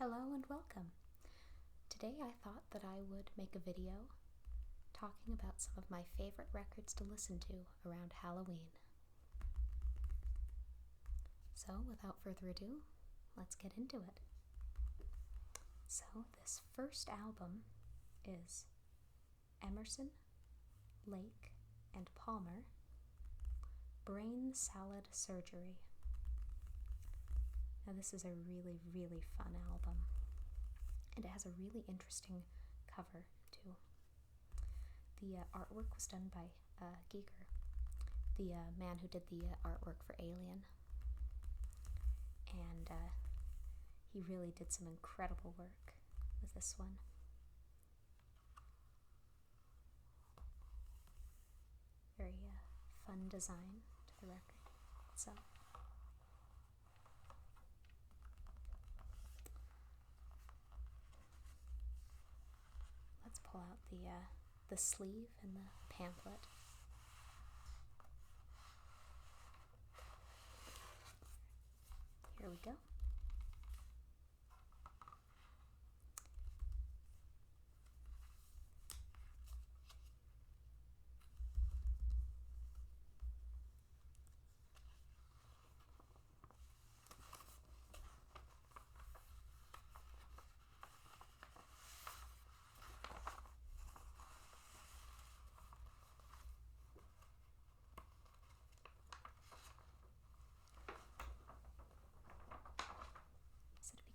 Hello and welcome. Today I thought that I would make a video talking about some of my favorite records to listen to around Halloween. So without further ado, let's get into it. So this first album is Emerson, Lake, and Palmer, Brain Salad Surgery. Now this is a really, really fun album, and it has a really interesting cover too. The artwork was done by Giger, the man who did the artwork for Alien, and he really did some incredible work with this one. Very fun design to the record itself. Let's pull out the sleeve and the pamphlet. Here we go.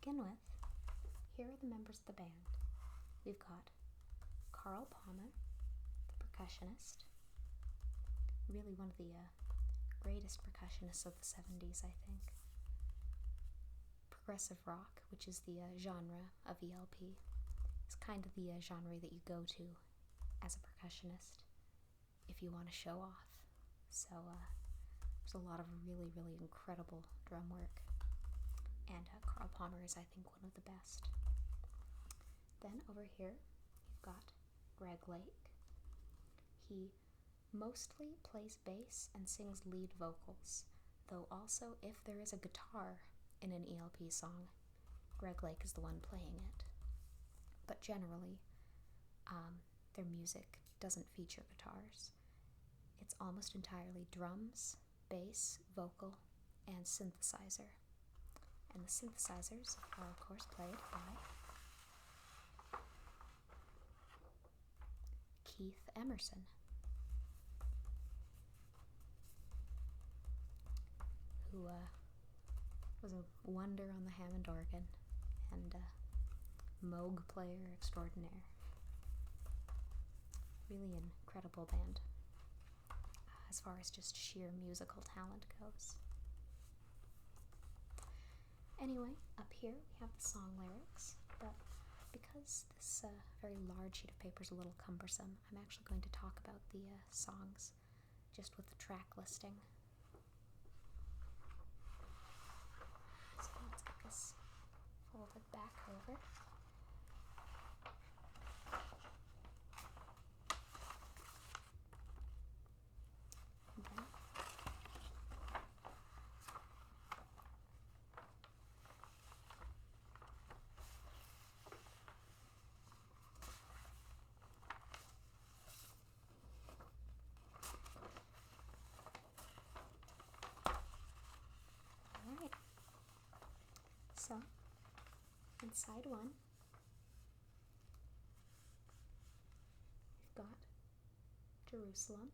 Begin with, here are the members of the band. We've got Carl Palmer, the percussionist, really one of the greatest percussionists of the 70s, I think. Progressive rock, which is the genre of ELP, is kind of the genre that you go to as a percussionist if you want to show off. So there's a lot of really, really incredible drum work. And Carl Palmer is, I think, one of the best. Then over here, you've got Greg Lake. He mostly plays bass and sings lead vocals, though also if there is a guitar in an ELP song, Greg Lake is the one playing it. But generally, their music doesn't feature guitars. It's almost entirely drums, bass, vocal, and synthesizer. And the synthesizers are, of course, played by Keith Emerson, who was a wonder on the Hammond organ and Moog player extraordinaire. Really incredible band as far as just sheer musical talent goes. Anyway, up here we have the song lyrics, but because this very large sheet of paper is a little cumbersome, I'm actually going to talk about the songs just with the track listing. So let's get this folded back over. And then Alright, so in side one, we've got Jerusalem.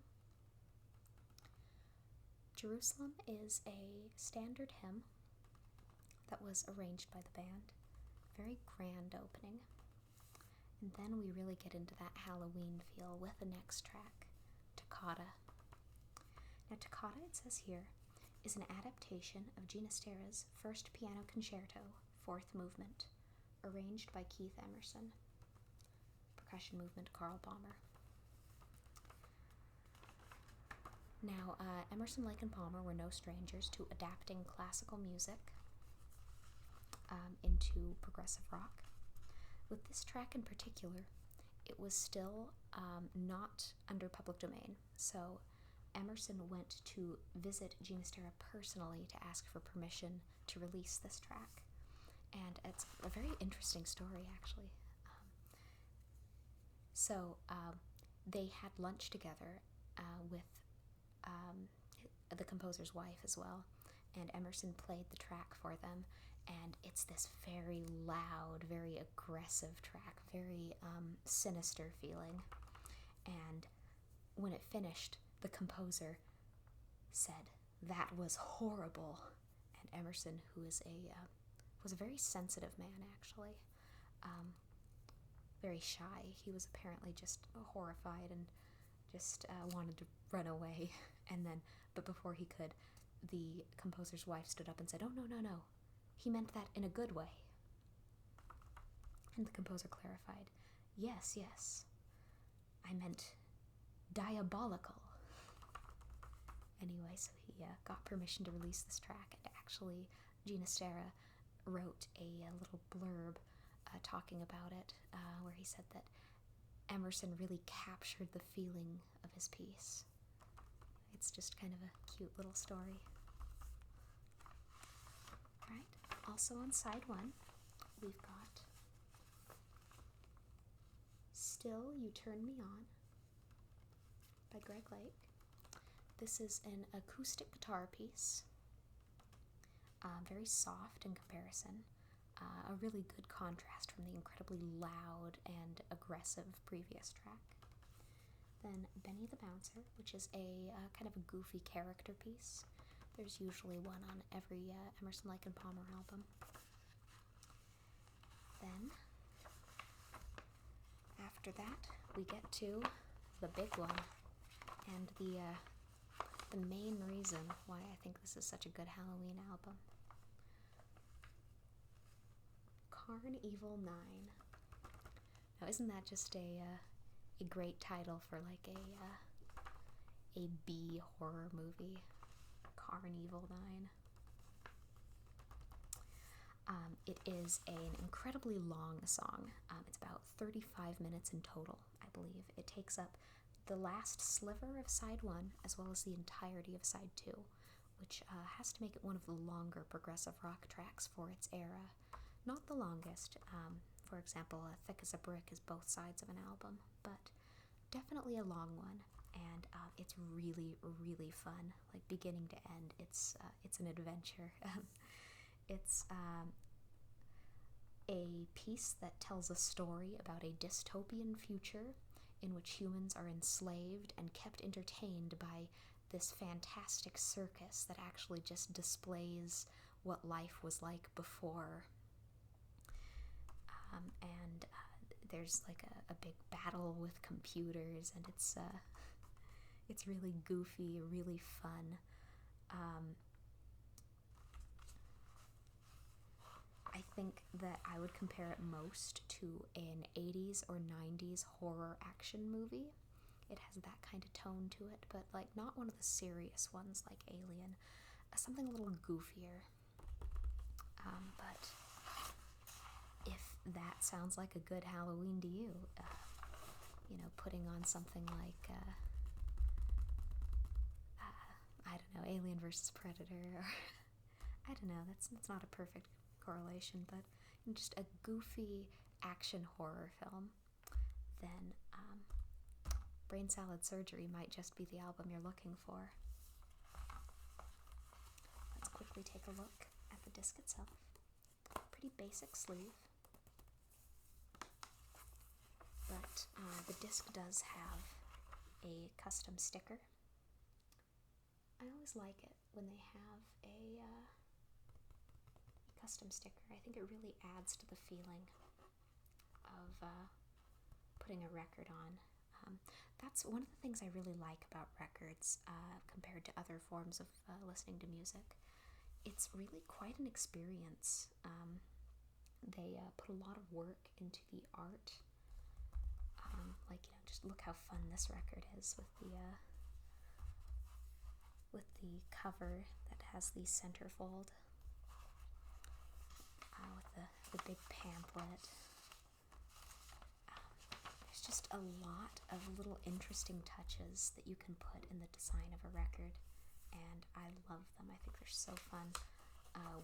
Jerusalem is a standard hymn that was arranged by the band. Very grand opening. And then we really get into that Halloween feel with the next track, Toccata. Now Toccata, it says here, is an adaptation of Ginastera's first piano concerto, fourth movement, arranged by Keith Emerson. Percussion movement, Carl Palmer. Now, Emerson, Lake, and Palmer were no strangers to adapting classical music into progressive rock. With this track in particular, it was still not under public domain, so Emerson went to visit Ginastera personally to ask for permission to release this track. And and it's a very interesting story, actually. So they had lunch together with the composer's wife as well, and Emerson played the track for them, and it's this very loud, very aggressive track, very sinister feeling. And when it finished, the composer said, "That was horrible." And Emerson, who is was a very sensitive man, actually, very shy. He was apparently just horrified and just wanted to run away. And then, but before he could, the composer's wife stood up and said, "Oh, no, no, no. He meant that in a good way." And the composer clarified, "Yes, yes. I meant diabolical." Anyway, so he got permission to release this track, and actually Ginastera wrote a little blurb talking about it, where he said that Emerson really captured the feeling of his piece. It's just kind of a cute little story. Right? Also on side one, we've got Still You Turn Me On by Greg Lake. This is an acoustic guitar piece, very soft in comparison, a really good contrast from the incredibly loud and aggressive previous track. Then Benny the Bouncer, which is a kind of a goofy character piece. There's usually one on every Emerson, Lake and Palmer album. Then, after that, we get to the big one, and the main reason why I think this is such a good Halloween album. Carnival 9. Now, isn't that just a great title for like a B horror movie? Carnival 9. It is an incredibly long song. It's about 35 minutes in total, I believe. It takes up the last sliver of side 1 as well as the entirety of side 2, which has to make it one of the longer progressive rock tracks for its era. Not the longest. For example, Thick as a Brick is both sides of an album, but definitely a long one, and it's really, really fun. Like beginning to end, it's an adventure. It's a piece that tells a story about a dystopian future in which humans are enslaved and kept entertained by this fantastic circus that actually just displays what life was like before. And there's like a big battle with computers, and it's really goofy, really fun. I think that I would compare it most to an 80s or 90s horror action movie. It has that kind of tone to it, but like not one of the serious ones like Alien. Something a little goofier. But if that sounds like a good Halloween to you, putting on something like, I don't know, Alien versus Predator, or I don't know, that's not a perfect correlation, but just a goofy action horror film, then Brain Salad Surgery might just be the album you're looking for. Let's quickly take a look at the disc itself. Pretty basic sleeve, but the disc does have a custom sticker. I always like it when they have a custom sticker. I think it really adds to the feeling of putting a record on. That's one of the things I really like about records compared to other forms of listening to music. It's really quite an experience. They put a lot of work into the art. Just look how fun this record is with the cover that has the centerfold, with the big pamphlet. There's just a lot of little interesting touches that you can put in the design of a record, and I love them. I think they're so fun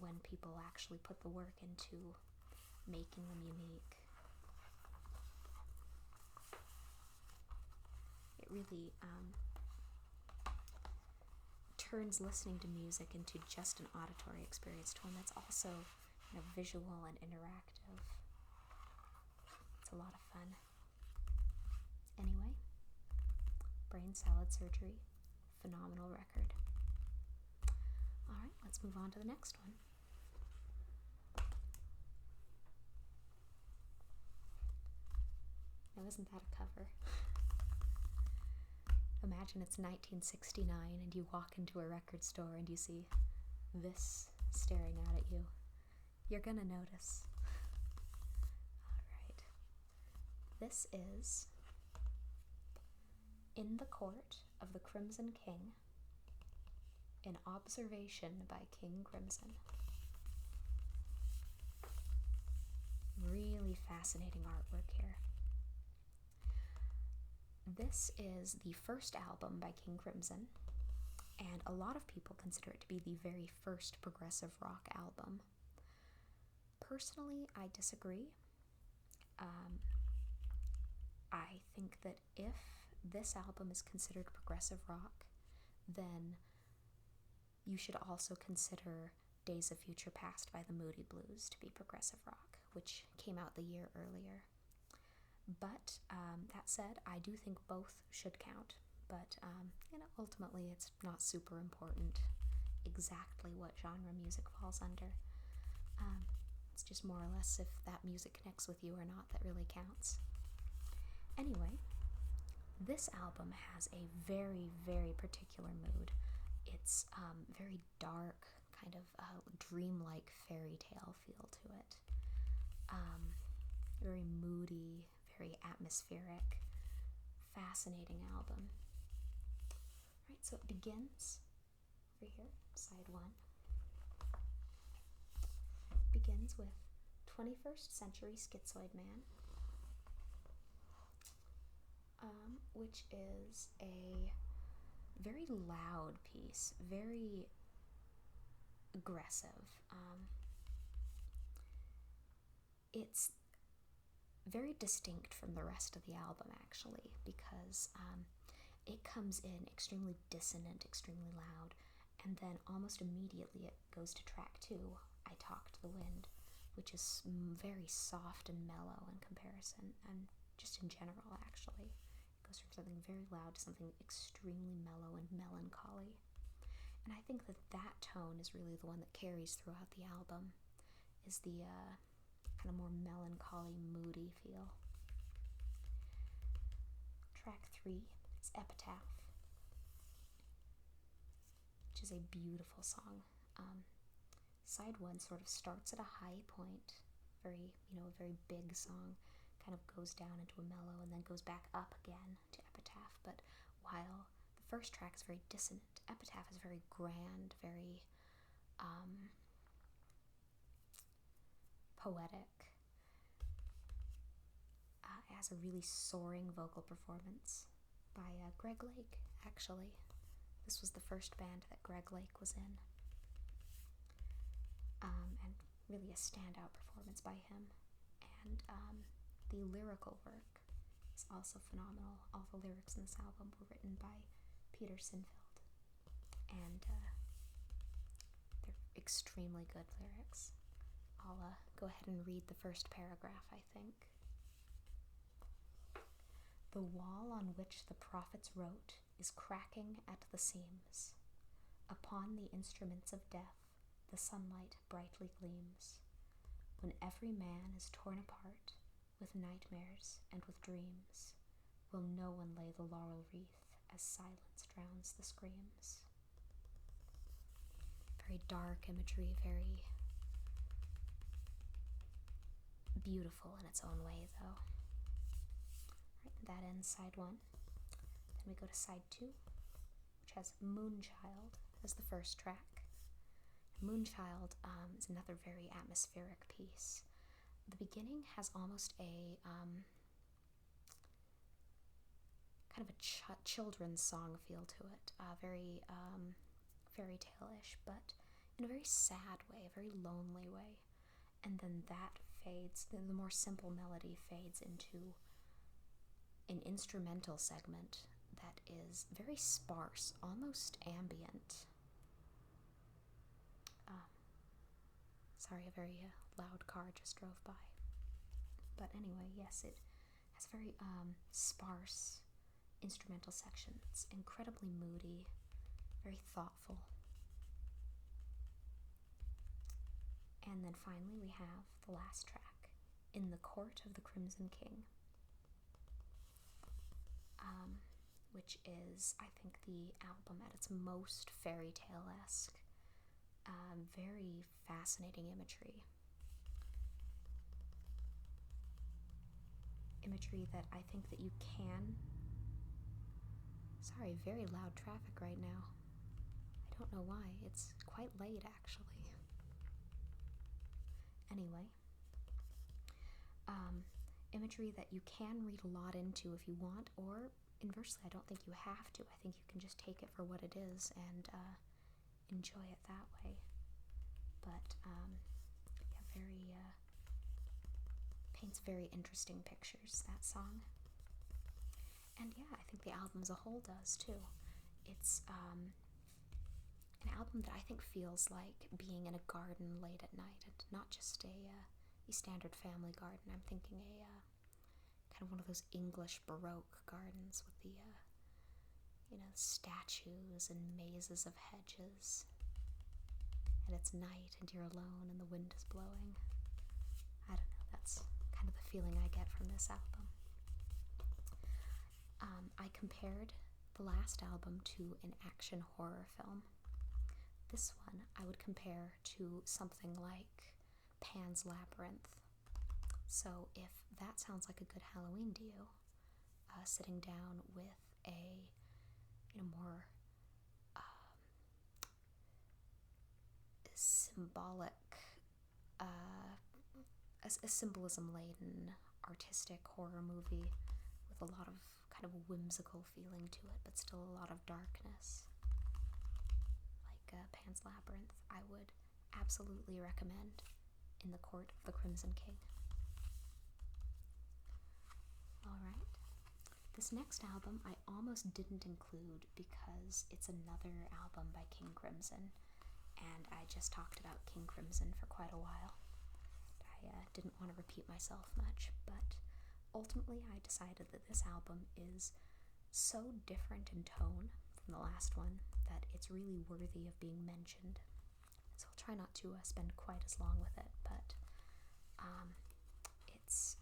when people actually put the work into making them unique. It really turns listening to music into just an auditory experience to one that's also visual and interactive. It's a lot of fun. Anyway, Brain Salad Surgery, phenomenal record. Alright, let's move on to the next one. Now, isn't that a cover? Imagine it's 1969 and you walk into a record store and you see this staring out at you. You're gonna notice. Alright. This is In the Court of the Crimson King, An Observation by King Crimson. Really fascinating artwork here. This is the first album by King Crimson, and a lot of people consider it to be the very first progressive rock album. Personally, I disagree. I think that if this album is considered progressive rock, then you should also consider Days of Future Past by the Moody Blues to be progressive rock, which came out the year earlier. But that said, I do think both should count. But ultimately, it's not super important exactly what genre music falls under. It's just more or less if that music connects with you or not that really counts. Anyway, this album has a very, very particular mood. It's very dark, kind of dreamlike fairy tale feel to it. Very moody, very atmospheric, fascinating album. Right, so it begins over here, side 1. Begins with 21st Century Schizoid Man, which is a very loud piece, very aggressive. It's very distinct from the rest of the album, actually, because it comes in extremely dissonant, extremely loud, and then almost immediately it goes to track 2, I Talk to the Wind, which is very soft and mellow in comparison, and just in general, actually. It goes from something very loud to something extremely mellow and melancholy. And I think that that tone is really the one that carries throughout the album, is the kind of more melancholy, moody feel. Track 3 is Epitaph, which is a beautiful song. Side 1 sort of starts at a high point, a very big song, kind of goes down into a mellow and then goes back up again to Epitaph. But while the first track is very dissonant, Epitaph is very grand, very poetic. It has a really soaring vocal performance by Greg Lake, actually. This was the first band that Greg Lake was in. And really a standout performance by him. And the lyrical work is also phenomenal. All the lyrics in this album were written by Peter Sinfield. And they're extremely good lyrics. I'll go ahead and read the first paragraph, I think. The wall on which the prophets wrote is cracking at the seams. Upon the instruments of death, the sunlight brightly gleams. When every man is torn apart with nightmares and with dreams, will no one lay the laurel wreath as silence drowns the screams. Very dark imagery, very beautiful in its own way, though. Right, that ends side 1. Then we go to side 2, which has Moonchild as the first track. Moonchild is another very atmospheric piece. The beginning has almost a kind of a children's song feel to it, very fairy tale-ish, but in a very sad way, a very lonely way. And then that fades, the more simple melody fades into an instrumental segment that is very sparse, almost ambient. Sorry, a very loud car just drove by. But anyway, yes, it has very sparse instrumental section. It's incredibly moody, very thoughtful. And then finally we have the last track, In the Court of the Crimson King, which is, I think, the album at its most fairy tale-esque. Very fascinating imagery. Imagery that I think that you can... Sorry, very loud traffic right now. I don't know why. It's quite late, actually. Anyway, imagery that you can read a lot into if you want, or inversely, I don't think you have to. I think you can just take it for what it is and enjoy it that way. But yeah, very paints very interesting pictures, that song. And yeah, I think the album as a whole does too. It's an album that I think feels like being in a garden late at night, and not just a standard family garden. I'm thinking a kind of one of those English Baroque gardens with the statues and mazes of hedges. And it's night and you're alone and the wind is blowing. I don't know, that's kind of the feeling I get from this album. I compared the last album to an action horror film. This one I would compare to something like Pan's Labyrinth. So if that sounds like a good Halloween to you, sitting down with a more symbolic, a symbolism-laden, artistic horror movie with a lot of kind of whimsical feeling to it, but still a lot of darkness, like Pan's Labyrinth, I would absolutely recommend In the Court of the Crimson King. Alright, this next album I almost didn't include because it's another album by King Crimson, and I just talked about King Crimson for quite a while. I didn't want to repeat myself much, but ultimately I decided that this album is so different in tone from the last one that it's really worthy of being mentioned. So I'll try not to spend quite as long with it, but it's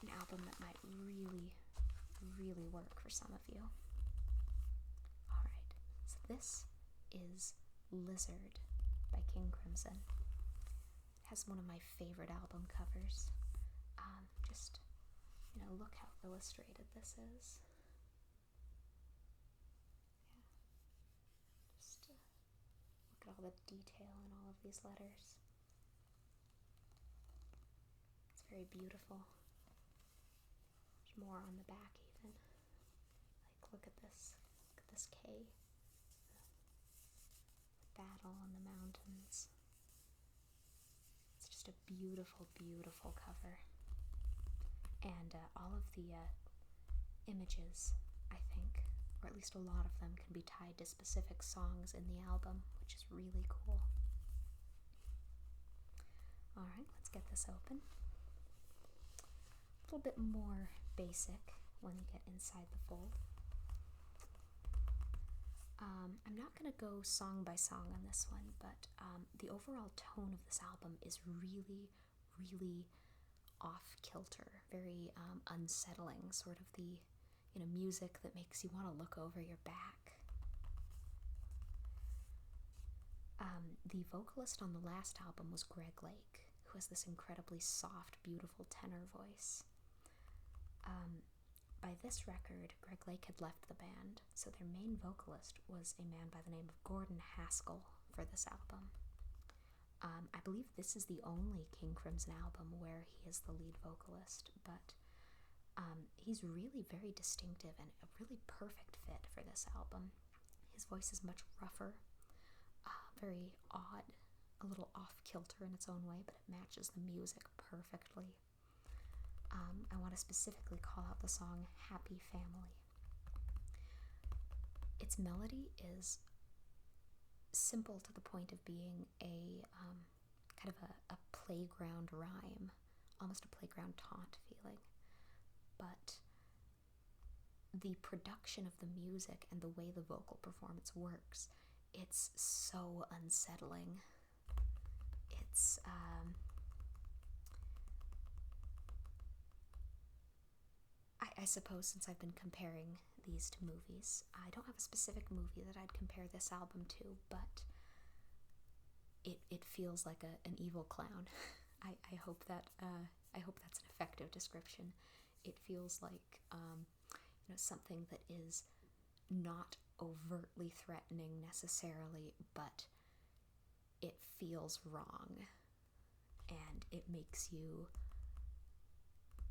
an album that might really, really work for some of you. Alright, so this is Lizard by King Crimson. It has one of my favorite album covers. Just, look how illustrated this is. Yeah. Just look at all the detail in all of these letters. It's very beautiful. There's more on the back even. Like, look at this. Look at this K. The battle in the mountains. It's just a beautiful, beautiful cover. And all of the images, I think, or at least a lot of them, can be tied to specific songs in the album, which is really cool. Alright, let's get this open. A little bit more basic when you get inside the fold. I'm not going to go song by song on this one, but the overall tone of this album is really, really off-kilter, very unsettling, sort of the music that makes you want to look over your back. The vocalist on the last album was Greg Lake, who has this incredibly soft, beautiful tenor voice. By this record, Greg Lake had left the band, so their main vocalist was a man by the name of Gordon Haskell for this album. I believe this is the only King Crimson album where he is the lead vocalist, but he's really very distinctive and a really perfect fit for this album. His voice is much rougher, very odd, a little off kilter in its own way, but it matches the music perfectly. I want to specifically call out the song Happy Family. Its melody is simple to the point of being a kind of a playground rhyme, almost a playground taunt feeling. But the production of the music and the way the vocal performance works, it's so unsettling. It's I suppose since I've been comparing these to movies, I don't have a specific movie that I'd compare this album to, but it feels like an evil clown. I hope that's an effective description. It feels like something that is not overtly threatening necessarily, but it feels wrong, and it makes you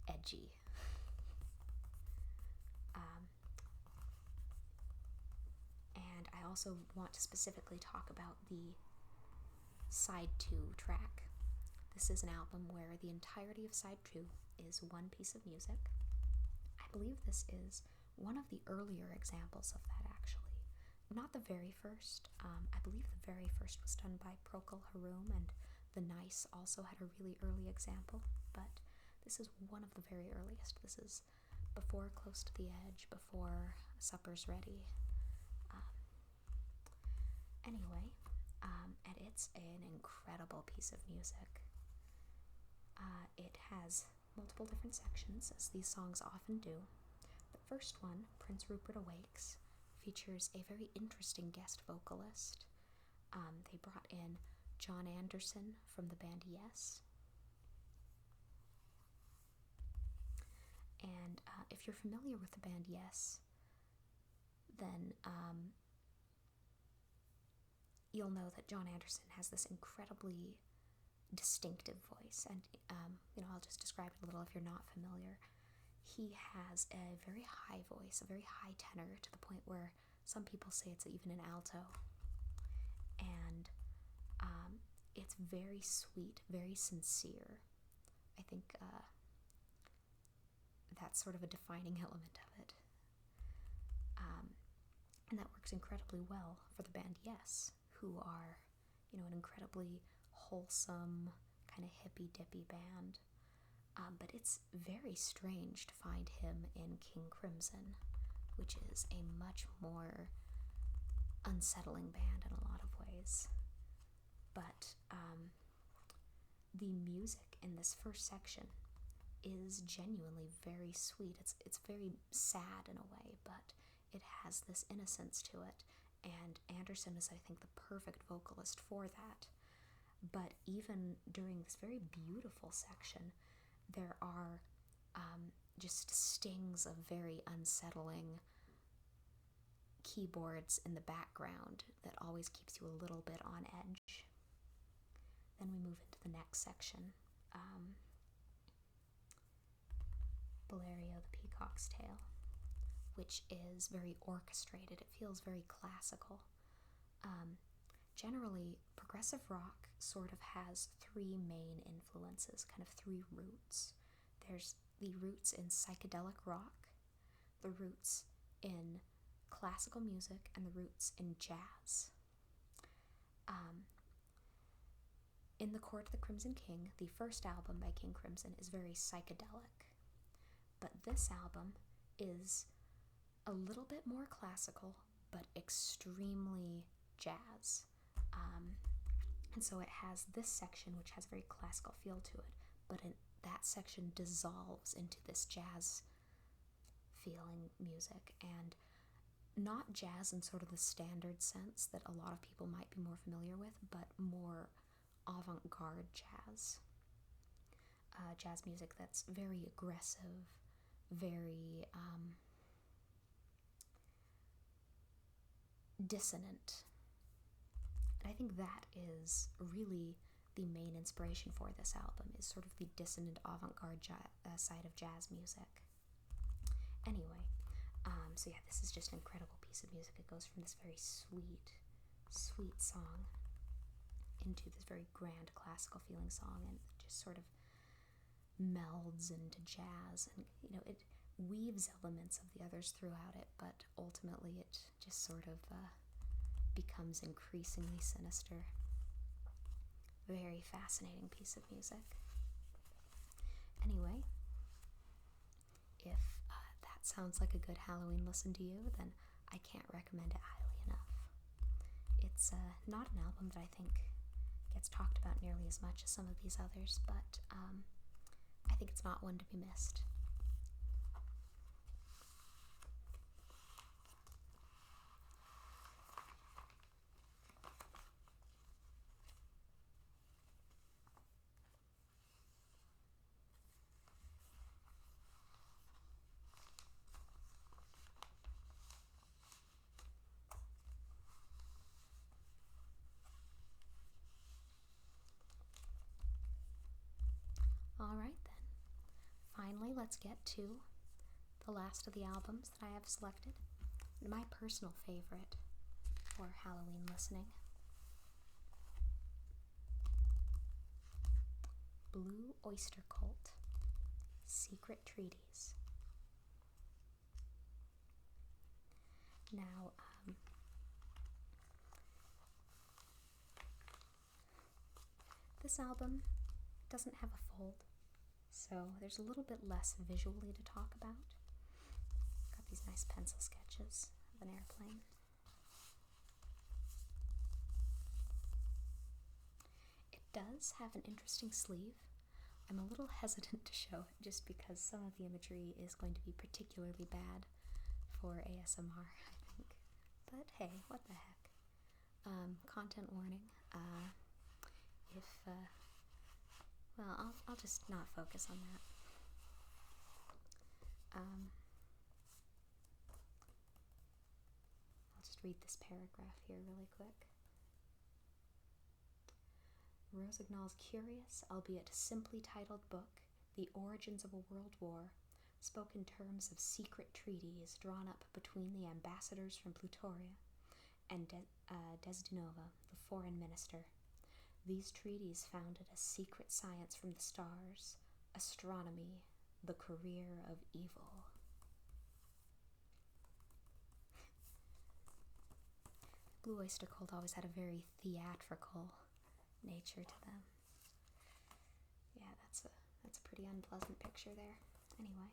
edgy. And I also want to specifically talk about the Side 2 track. This is an album where the entirety of Side 2 is one piece of music. I believe this is one of the earlier examples of that, actually. Not the very first. I believe the very first was done by Procol Harum, and The Nice also had a really early example, but this is one of the very earliest. This is before Close to the Edge, before Supper's Ready. Anyway, and it's an incredible piece of music. It has multiple different sections, as these songs often do. The first one, Prince Rupert Awakes, features a very interesting guest vocalist. They brought in John Anderson from the band Yes. And if you're familiar with the band Yes, then you'll know that John Anderson has this incredibly distinctive voice, and I'll just describe it a little if you're not familiar. He has a very high voice, a very high tenor, to the point where some people say it's even an alto, and it's very sweet, very sincere. I think that's sort of a defining element of it, and that works incredibly well for the band Yes, who are, an incredibly wholesome, kind of hippy-dippy band. But it's very strange to find him in King Crimson, which is a much more unsettling band in a lot of ways. But the music in this first section is genuinely very sweet. It's very sad in a way, but it has this innocence to it, and Anderson is, I think, the perfect vocalist for that. But even during this very beautiful section, there are just stings of very unsettling keyboards in the background that always keeps you a little bit on edge. Then we move into the next section, Valerio the Peacock's Tail, which is very orchestrated. It feels very classical. Generally, progressive rock sort of has three main influences, kind of three roots. There's the roots in psychedelic rock, the roots in classical music, and the roots in jazz. In The Court of the Crimson King, the first album by King Crimson is very psychedelic, but this album is a little bit more classical, but extremely jazz. And so it has this section, which has a very classical feel to it, but that section dissolves into this jazz feeling music, and not jazz in sort of the standard sense that a lot of people might be more familiar with, but more avant-garde jazz. Jazz music that's very aggressive, very dissonant. And I think that is really the main inspiration for this album, is sort of the dissonant avant-garde side of jazz music. Anyway, so yeah, this is just an incredible piece of music. It goes from this very sweet, sweet song into this very grand classical feeling song, and it just sort of melds into jazz, and it weaves elements of the others throughout it, but ultimately it just sort of becomes increasingly sinister. Very fascinating piece of music. Anyway, if that sounds like a good Halloween listen to you, then I can't recommend it highly enough. It's not an album that I think gets talked about nearly as much as some of these others, but I think it's not one to be missed. Alright then, finally let's get to the last of the albums that I have selected, my personal favorite for Halloween listening. Blue Oyster Cult, Secret Treaties. Now, this album doesn't have a fold, so there's a little bit less visually to talk about. Got these nice pencil sketches of an airplane. It does have an interesting sleeve. I'm a little hesitant to show it just because some of the imagery is going to be particularly bad for ASMR, I think. But hey, what the heck. Content warning. Well, I'll just not focus on that. I'll just read this paragraph here really quick. Rosignol's curious, albeit simply titled book, The Origins of a World War, spoke in terms of secret treaties drawn up between the ambassadors from Plutoria and Desdenova, the foreign minister. These treaties founded a secret science from the stars, astronomy, the career of evil. Blue Oyster Cult always had a very theatrical nature to them. Yeah, that's a pretty unpleasant picture there. Anyway,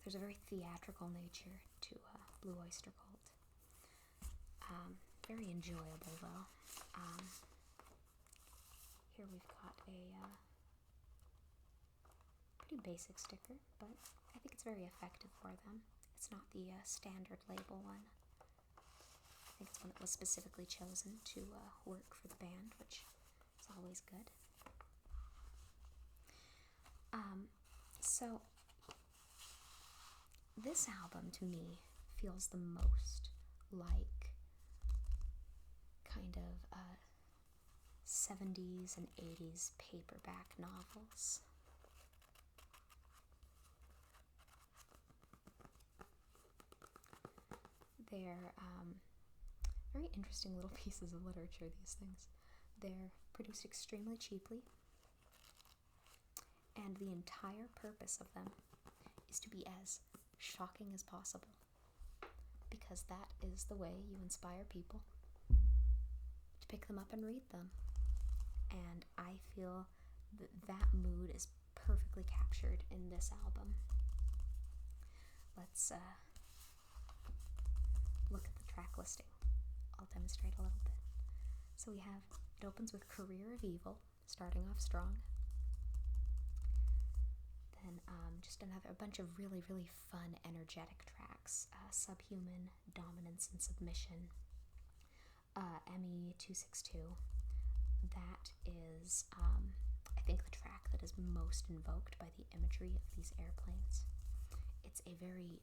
there's a very theatrical nature to Blue Oyster Cult. Very enjoyable though. Here we've got a pretty basic sticker, but I think it's very effective for them. It's not the standard label one. I think it's one that was specifically chosen to work for the band, which is always good. So this album to me feels the most like kind of 70s and 80s paperback novels. They're very interesting little pieces of literature, these things. They're produced extremely cheaply, and the entire purpose of them is to be as shocking as possible, because that is the way you inspire people to pick them up and read them. And I feel that mood is perfectly captured in this album. Let's look at the track listing. I'll demonstrate a little bit. So it opens with Career of Evil, starting off strong. Then just a bunch of really, really fun, energetic tracks. Subhuman, Dominance and Submission, ME 262. That is, I think, the track that is most invoked by the imagery of these airplanes. It's a very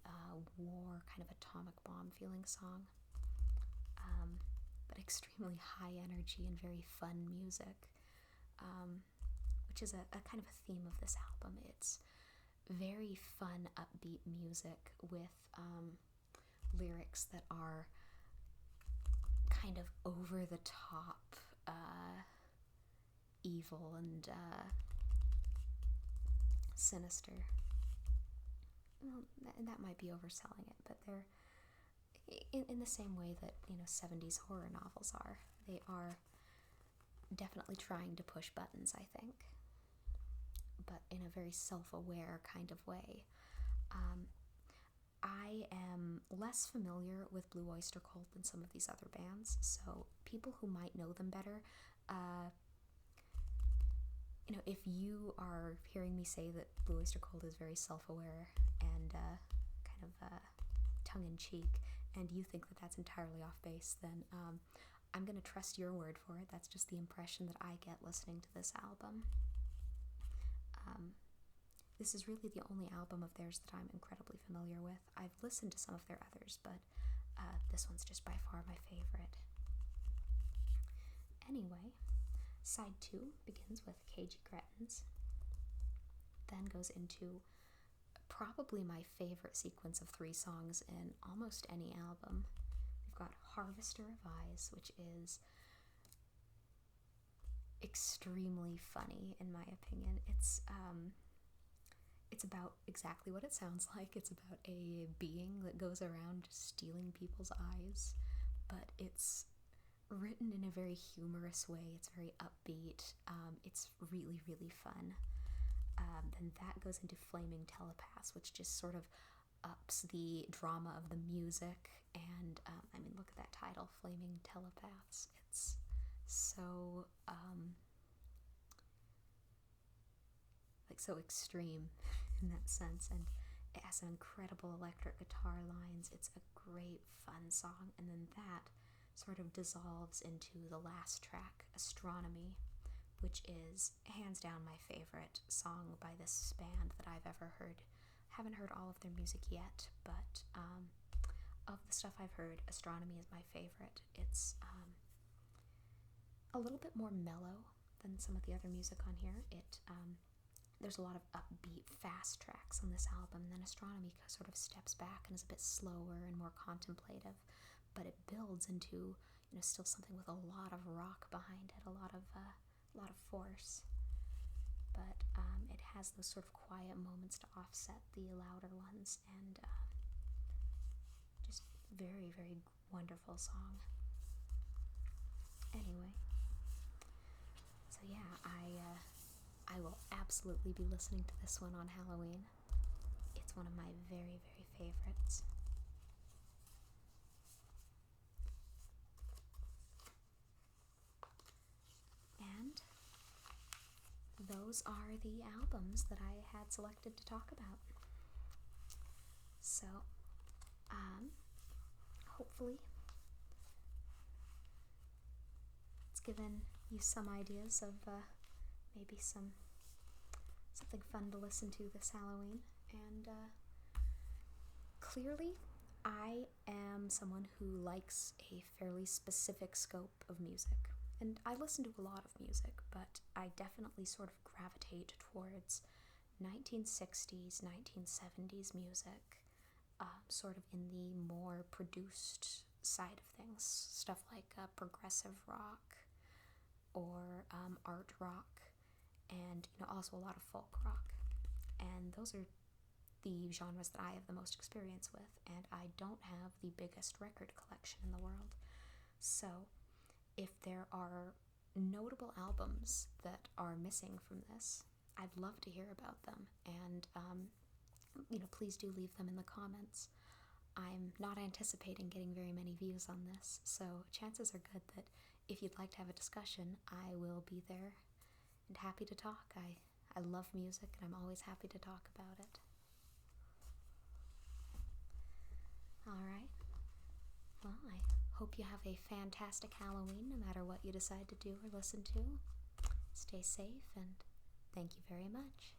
war, kind of atomic bomb feeling song, but extremely high energy and very fun music, which is a kind of a theme of this album. It's very fun, upbeat music with lyrics that are kind of over the top, evil and sinister. Well, that might be overselling it, but they're in the same way that 70s horror novels are. They are definitely trying to push buttons, I think, but in a very self-aware kind of way. I am less familiar with Blue Oyster Cult than some of these other bands, so people who might know them better, if you are hearing me say that Blue Oyster Cult is very self-aware and kind of tongue-in-cheek, and you think that that's entirely off base, then I'm going to trust your word for it. That's just the impression that I get listening to this album. This is really the only album of theirs that I'm incredibly familiar with. I've listened to some of their others, but this one's just by far my favorite. Anyway, side 2 begins with Cagey Cretins, then goes into probably my favorite sequence of 3 songs in almost any album. We've got Harvester of Eyes, which is extremely funny in my opinion. It's about exactly what it sounds like. It's about a being that goes around stealing people's eyes, but it's written in a very humorous way. It's very upbeat. It's really, really fun. Then that goes into Flaming Telepaths, which just sort of ups the drama of the music. And look at that title, Flaming Telepaths. It's so so extreme in that sense, and it has some incredible electric guitar lines. It's a great fun song, and then that sort of dissolves into the last track, Astronomy, which is hands down my favorite song by this band that I've ever heard. Haven't heard all of their music yet, but of the stuff I've heard, Astronomy is my favorite. It's a little bit more mellow than some of the other music on here. There's a lot of upbeat, fast tracks on this album, and then Astronomy sort of steps back and is a bit slower and more contemplative, but it builds into still something with a lot of rock behind it, a lot of force. But it has those sort of quiet moments to offset the louder ones, and just very, very wonderful song. Anyway, so yeah, I will absolutely be listening to this one on Halloween. It's one of my very, very favorites. And those are the albums that I had selected to talk about. So, hopefully it's given you some ideas of maybe something fun to listen to this Halloween. And clearly I am someone who likes a fairly specific scope of music, and I listen to a lot of music, but I definitely sort of gravitate towards 1960s, 1970s music, sort of in the more produced side of things, stuff like progressive rock or art rock, and also a lot of folk rock. And those are the genres that I have the most experience with, and I don't have the biggest record collection in the world. So if there are notable albums that are missing from this, I'd love to hear about them, and please do leave them in the comments. I'm not anticipating getting very many views on this, so chances are good that if you'd like to have a discussion, I will be there and happy to talk. I love music, and I'm always happy to talk about it. Alright, well, I hope you have a fantastic Halloween, no matter what you decide to do or listen to. Stay safe, and thank you very much.